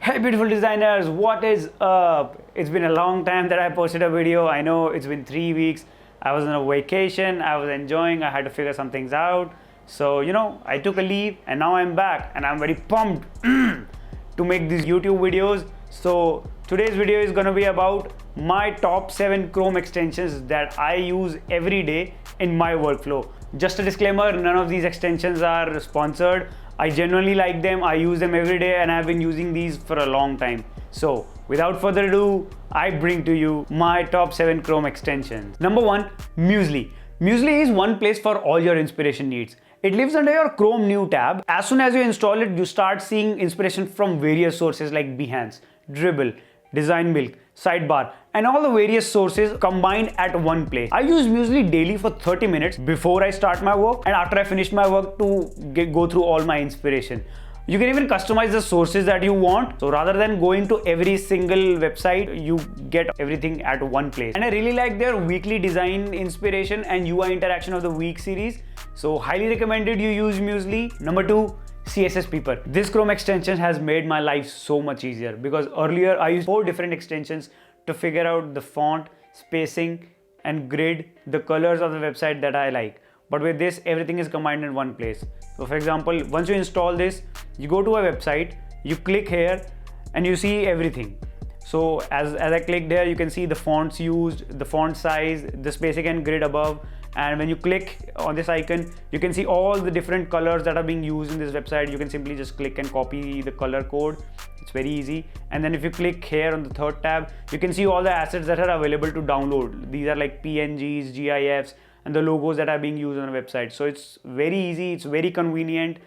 Hey beautiful designers, what is up? It's been a long time that I posted a video. I know it's been 3 weeks. I was on a vacation, I was enjoying, I had to figure some things out. So, I took a leave and now I'm back and I'm very pumped to make these YouTube videos. So today's video is going to be about my top 7 Chrome extensions that I use every day in my workflow. Just a disclaimer, none of these extensions are sponsored. I genuinely like them, I use them every day and I've been using these for a long time. So without further ado, I bring to you my top 7 Chrome extensions. Number 1, Muzli. Muzli is one place for all your inspiration needs. It lives under your Chrome New tab. As soon as you install it, you start seeing inspiration from various sources like Behance, Dribble, Design Milk, Sidebar, and all the various sources combined at one place. I use Muzli daily for 30 minutes before I start my work and after I finish my work to go through all my inspiration. You can even customize the sources that you want. So rather than going to every single website, you get everything at one place. And I really like their weekly design inspiration and UI interaction of the week series. So highly recommended you use Muzli. Number 2, CSS Peeper. This Chrome extension has made my life so much easier because earlier I used 4 different extensions to figure out the font, spacing, and grid, the colors of the website that I like. But with this, everything is combined in one place. So for example, once you install this, you go to a website, you click here and you see everything. So as I clicked here, you can see the fonts used, the font size, the spacing and grid above. And when you click on this icon, you can see all the different colors that are being used in this website. You can simply just click and copy the color code. It's very easy. And then if you click here on the third tab, you can see all the assets that are available to download. These are like PNGs, GIFs, and the logos that are being used on the website. So it's very easy, it's very convenient,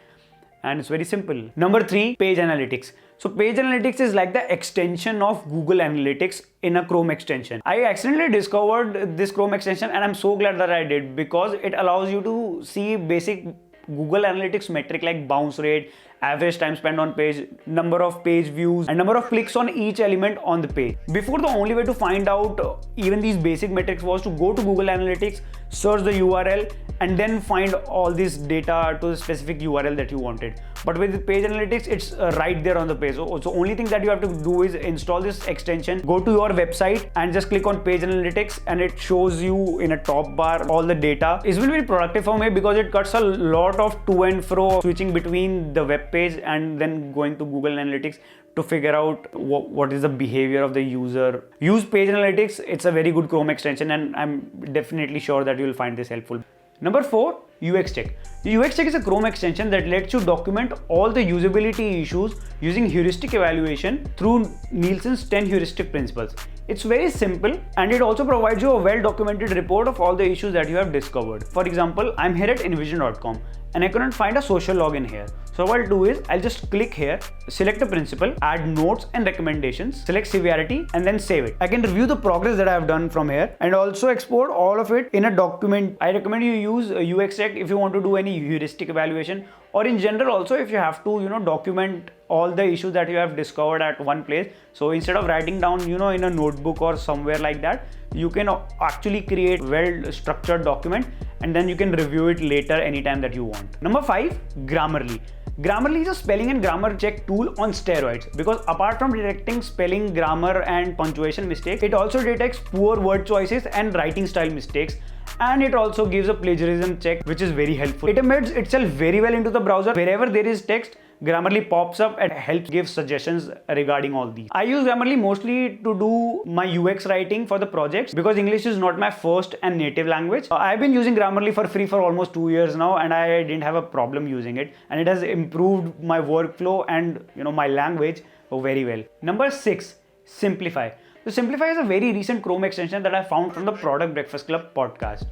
and it's very simple. Number 3, Page Analytics. So Page Analytics is like the extension of Google Analytics in a Chrome extension. I accidentally discovered this Chrome extension and I'm so glad that I did because it allows you to see basic Google Analytics metric like bounce rate, average time spent on page, number of page views, and number of clicks on each element on the page. Before, the only way to find out even these basic metrics was to go to Google Analytics, search the URL, and then find all this data to the specific URL that you wanted. But with Page Analytics, it's right there on the page. So only thing that you have to do is install this extension, go to your website and just click on Page Analytics and it shows you in a top bar all the data. It's been very productive for me because it cuts a lot of to and fro switching between the web page and then going to Google Analytics to figure out what is the behavior of the user. Use Page Analytics. It's a very good Chrome extension and I'm definitely sure that you will find this helpful. Number 4, UXCheck. UXCheck is a Chrome extension that lets you document all the usability issues using heuristic evaluation through Nielsen's 10 heuristic principles. It's very simple and it also provides you a well-documented report of all the issues that you have discovered. For example, I'm here at envision.com and I couldn't find a social login here. So what I'll do is I'll just click here, select a principle, add notes and recommendations, select severity and then save it. I can review the progress that I have done from here and also export all of it in a document. I recommend you use UXCheck if you want to do any heuristic evaluation or in general also if you have to document all the issues that you have discovered at one place. So instead of writing down in a notebook or somewhere like that, you can actually create well structured document and then you can review it later anytime that you want. Number 5, Grammarly. Grammarly is a spelling and grammar check tool on steroids because apart from detecting spelling, grammar and punctuation mistakes, it also detects poor word choices and writing style mistakes, and it also gives a plagiarism check which is very helpful. It embeds itself very well into the browser. Wherever there is text, Grammarly pops up and helps give suggestions regarding all these. I use Grammarly mostly to do my UX writing for the projects because English is not my first and native language. I've been using Grammarly for free for almost 2 years now and I didn't have a problem using it, and it has improved my workflow and my language very well. Number 6, Simplify. So Simplify is a very recent Chrome extension that I found from the Product Breakfast Club podcast.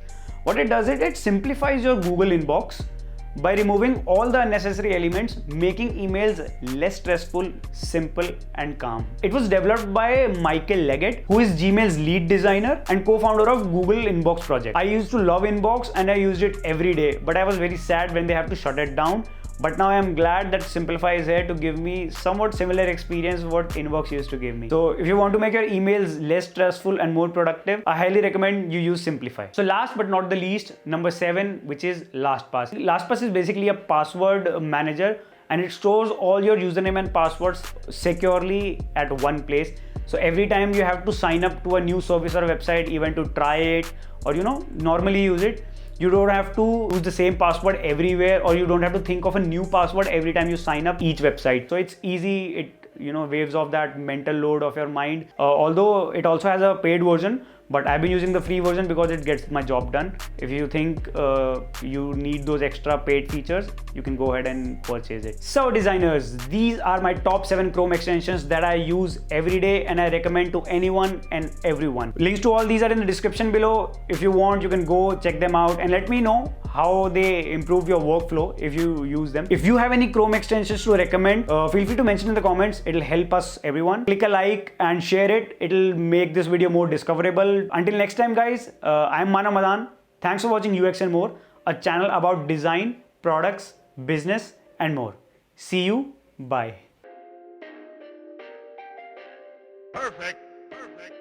What it does is it simplifies your Google inbox by removing all the unnecessary elements, making emails less stressful, simple and calm. It was developed by Michael Leggett, who is Gmail's lead designer and co-founder of Google Inbox project. I used to love Inbox and I used it every day, but I was very sad when they have to shut it down. But now I am glad that Simplify is here to give me somewhat similar experience what Inbox used to give me. So if you want to make your emails less stressful and more productive, I highly recommend you use Simplify. So last but not the least, number 7, which is LastPass. LastPass is basically a password manager and it stores all your username and passwords securely at one place. So every time you have to sign up to a new service or a website, even to try it or normally use it, you don't have to use the same password everywhere, or you don't have to think of a new password every time you sign up each website. So it's easy. It waves off that mental load of your mind. Although it also has a paid version, but I've been using the free version because it gets my job done. If you think you need those extra paid features, you can go ahead and purchase it. So designers, these are my top 7 Chrome extensions that I use every day and I recommend to anyone and everyone. Links to all these are in the description below. If you want, you can go check them out and let me know how they improve your workflow if you use them. If you have any Chrome extensions to recommend, feel free to mention in the comments. It'll help us everyone. Click a like and share it. It'll make this video more discoverable. Until next time guys, I'm Mana Madan. Thanks for watching UX and More, a channel about design, products, business and more. See you. Bye. Perfect. Perfect.